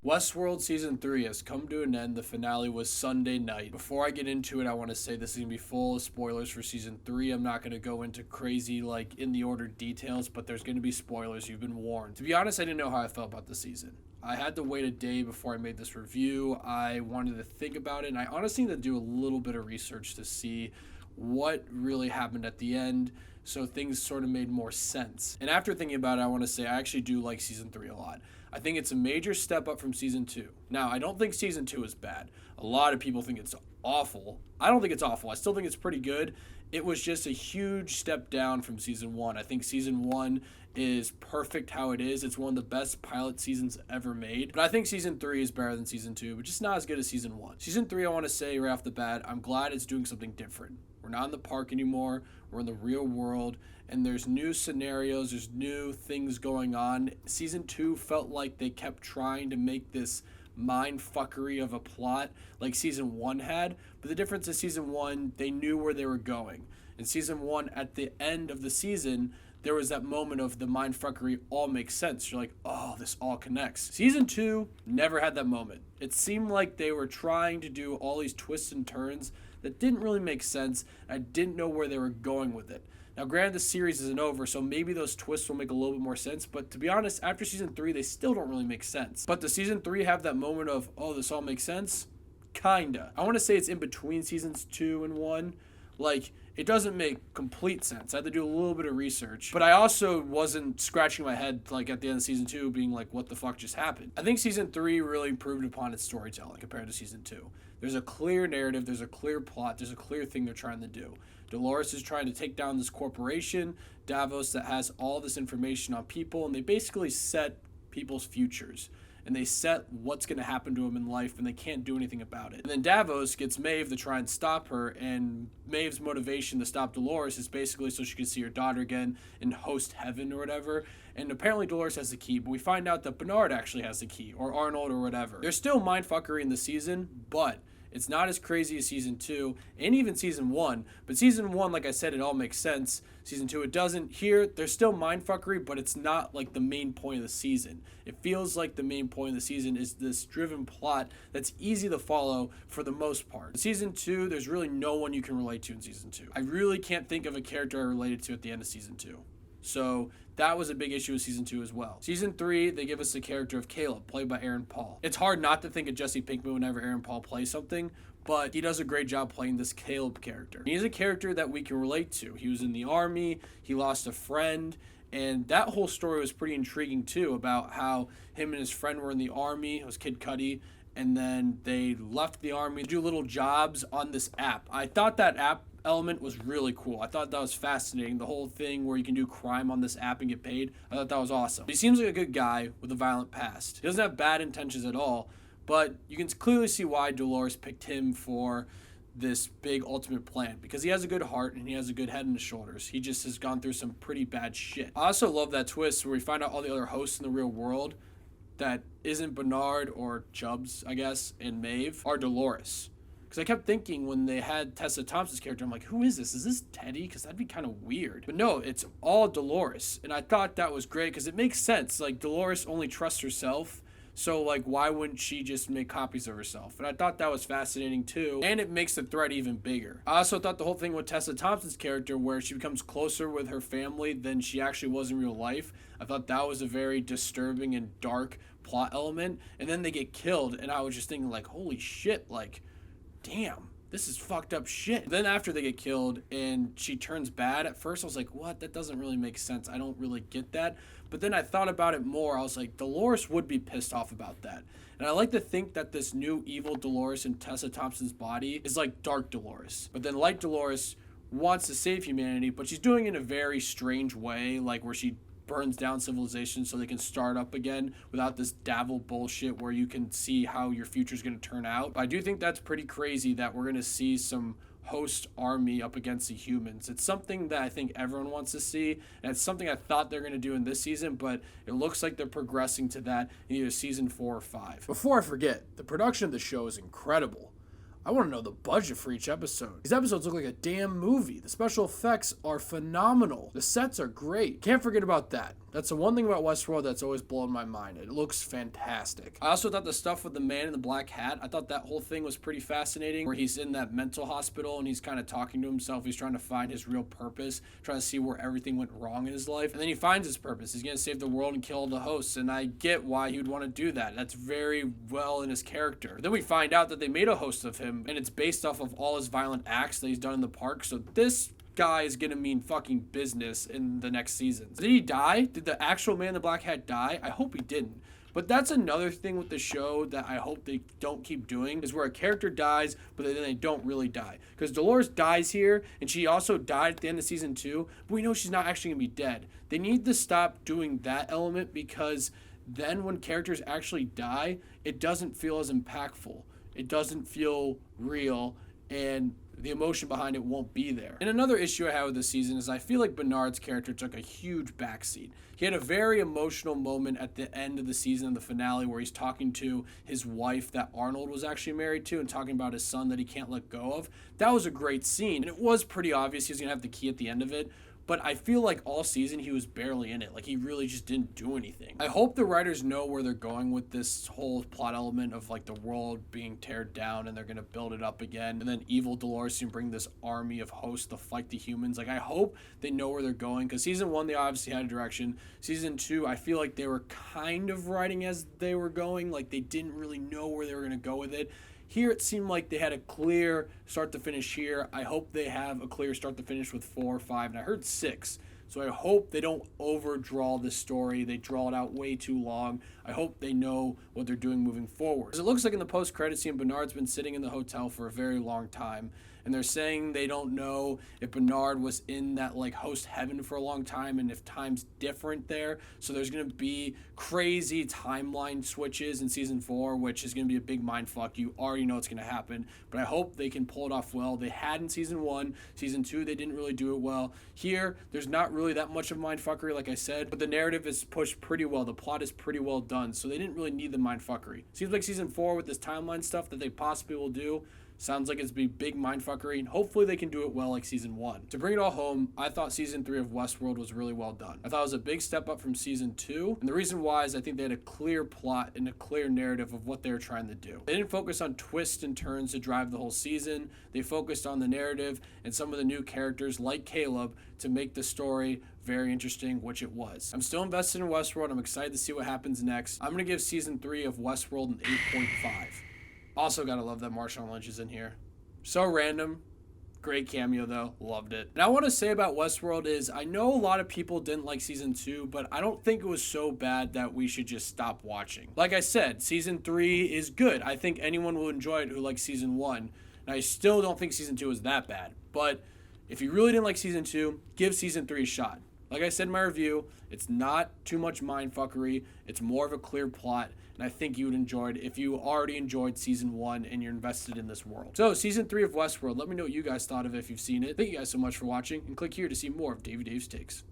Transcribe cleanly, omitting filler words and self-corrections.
Westworld Season 3 has come to an end. The finale was Sunday night. Before I get into it, I want to say this is going to be full of spoilers for Season 3. I'm not going to go into crazy, in the order details, but there's going to be spoilers. You've been warned. To be honest, I didn't know how I felt about the season. I had to wait a day before I made this review. I wanted to think about it, and I honestly need to do a little bit of research to see what really happened at the end, so things sort of made more sense. And after thinking about it, I want to say I actually do like Season 3 a lot. I think it's a major step up from Season 2. Now, I don't think Season 2 is bad. A lot of people think it's awful. I don't think it's awful. I still think it's pretty good. It was just a huge step down from Season 1. I think Season 1 is perfect how it is. It's one of the best pilot seasons ever made. But I think Season 3 is better than Season 2, but just not as good as Season 1. Season 3, I want to say right off the bat, I'm glad it's doing something different. We're not in the park anymore. We're in the real world, and there's new scenarios, there's new things going on. Season 2 felt like they kept trying to make this mind fuckery of a plot like Season 1 had, but the difference is Season 1, they knew where they were going. In Season 1, at the end of the season, there was that moment of the mind fuckery all makes sense. You're like, oh, this all connects. Season 2 never had that moment. It seemed like they were trying to do all these twists and turns that didn't really make sense. I didn't know where they were going with it. Now, granted, the series isn't over, so maybe those twists will make a little bit more sense, but to be honest, after Season 3, they still don't really make sense. But does Season 3 have that moment of, oh, this all makes sense? Kinda. I want to say it's in between Seasons 2 and 1. It doesn't make complete sense. I had to do a little bit of research. But I also wasn't scratching my head, at the end of Season 2, being like, what the fuck just happened? I think Season 3 really improved upon its storytelling compared to Season 2. There's a clear narrative, there's a clear plot, there's a clear thing they're trying to do. Dolores is trying to take down this corporation, Davos, that has all this information on people, and they basically set people's futures. And they set what's going to happen to them in life, and they can't do anything about it. And then Davos gets Maeve to try and stop her, and Maeve's motivation to stop Dolores is basically so she can see her daughter again and host heaven or whatever. And apparently Dolores has the key, but we find out that Bernard actually has the key, or Arnold or whatever. There's still mindfuckery in the season, but it's not as crazy as Season 2 and even Season 1. But Season 1, like I said, it all makes sense. Season 2, it doesn't. Here, there's still mindfuckery, but it's not the main point of the season. It feels like the main point of the season is this driven plot that's easy to follow for the most part. In Season 2, there's really no one you can relate to in Season 2. I really can't think of a character I related to at the end of Season 2. So that was a big issue with Season 2 as well. Season 3, they give us the character of Caleb, played by Aaron Paul. It's hard not to think of Jesse Pinkman whenever Aaron Paul plays something, but he does a great job playing this Caleb character. He's a character that we can relate to. He was in the army, he lost a friend, and that whole story was pretty intriguing too, about how him and his friend were in the army. It was Kid Cudi, and then they left the army to do little jobs on this app. I thought that app element was really cool. I thought that was fascinating. The whole thing where you can do crime on this app and get paid, I thought that was awesome. He seems like a good guy with a violent past. He doesn't have bad intentions at all, but you can clearly see why Dolores picked him for this big ultimate plan, because he has a good heart and he has a good head on his shoulders. He just has gone through some pretty bad shit. I also love that twist where we find out all the other hosts in the real world that isn't Bernard or Chubbs, I guess, and Maeve are Dolores. Because I kept thinking when they had Tessa Thompson's character, I'm like, who is this? Is this Teddy? Because that'd be kind of weird. But no, it's all Dolores. And I thought that was great because it makes sense. Dolores only trusts herself. So, why wouldn't she just make copies of herself? And I thought that was fascinating, too. And it makes the threat even bigger. I also thought the whole thing with Tessa Thompson's character, where she becomes closer with her family than she actually was in real life, I thought that was a very disturbing and dark plot element. And then they get killed, and I was just thinking, holy shit, damn, this is fucked up shit. Then after they get killed and she turns bad, at first I was like, what? That doesn't really make sense. I don't really get that. But then I thought about it more. I was like, Dolores would be pissed off about that. And I like to think that this new evil Dolores in Tessa Thompson's body is like Dark Dolores. But then Light Dolores wants to save humanity, but she's doing it in a very strange way, where she burns down civilization so they can start up again without this Davil bullshit where you can see how your future is going to turn out. But I do think that's pretty crazy that we're going to see some host army up against the humans. It's something that I think everyone wants to see, and it's something I thought they're going to do in this season, but it looks like they're progressing to that in either Season 4 or 5. Before I forget, the production of the show is incredible. I want to know the budget for each episode. These episodes look like a damn movie. The special effects are phenomenal. The sets are great. Can't forget about that. That's the one thing about Westworld that's always blown my mind. It looks fantastic. I also thought the stuff with the man in the black hat, I thought that whole thing was pretty fascinating, where he's in that mental hospital and he's kind of talking to himself. He's trying to find his real purpose, trying to see where everything went wrong in his life. And then he finds his purpose. He's going to save the world and kill all the hosts. And I get why he would want to do that. That's very well in his character. But then we find out that they made a host of him, and it's based off of all his violent acts that he's done in the park. So this guy is gonna mean fucking business in the next seasons. Did he die? Did the actual man in the black hat die? I hope he didn't. But that's another thing with the show that I hope they don't keep doing, is where a character dies, but then they don't really die. Because Dolores dies here, and she also died at the end of season 2, but we know she's not actually gonna be dead. They need to stop doing that element, because then when characters actually die, it doesn't feel as impactful. It doesn't feel real, and the emotion behind it won't be there. And another issue I have with this season is I feel like Bernard's character took a huge backseat. He had a very emotional moment at the end of the season, in the finale, where he's talking to his wife that Arnold was actually married to and talking about his son that he can't let go of. That was a great scene, and it was pretty obvious he was going to have the key at the end of it. But I feel like all season he was barely in it. Like, he really just didn't do anything. I hope the writers know where they're going with this whole plot element of, like, the world being teared down and they're going to build it up again. And then evil Dolores can bring this army of hosts to fight the humans. Like, I hope they know where they're going, because season 1, they obviously had a direction. Season 2, I feel like they were kind of writing as they were going. Like, they didn't really know where they were going to go with it. Here, it seemed like they had a clear start to finish here. I hope they have a clear start to finish with 4 or 5, and I heard 6. So I hope they don't overdraw this story. They draw it out way too long. I hope they know what they're doing moving forward. Because it looks like in the post-credit scene, Bernard's been sitting in the hotel for a very long time. And they're saying they don't know if Bernard was in that, like, host heaven for a long time and if time's different there. So there's going to be crazy timeline switches in season 4, which is going to be a big mindfuck. You already know it's going to happen. But I hope they can pull it off well. They had in season 1. Season 2, they didn't really do it well. Here, there's not really that much of mindfuckery, like I said. But the narrative is pushed pretty well. The plot is pretty well done. So they didn't really need the mindfuckery. Seems like season 4 with this timeline stuff that they possibly will do, sounds like it's be big mindfuckery, and hopefully they can do it well like season 1. To bring it all home, I thought season 3 of Westworld was really well done. I thought it was a big step up from season 2, and the reason why is I think they had a clear plot and a clear narrative of what they were trying to do. They didn't focus on twists and turns to drive the whole season. They focused on the narrative and some of the new characters like Caleb to make the story very interesting, which it was. I'm still invested in Westworld. I'm excited to see what happens next. I'm going to give season 3 of Westworld an 8.5. Also gotta love that Marshawn Lynch is in here. So random. Great cameo though. Loved it. And I want to say about Westworld is I know a lot of people didn't like season 2, but I don't think it was so bad that we should just stop watching. Like I said, season 3 is good. I think anyone will enjoy it who likes season 1. And I still don't think season 2 is that bad. But if you really didn't like season 2, give season 3 a shot. Like I said in my review, it's not too much mindfuckery. It's more of a clear plot, and I think you would enjoy it if you already enjoyed season 1 and you're invested in this world. So, season 3 of Westworld, let me know what you guys thought of it if you've seen it. Thank you guys so much for watching, and click here to see more of Davey Dave's Takes.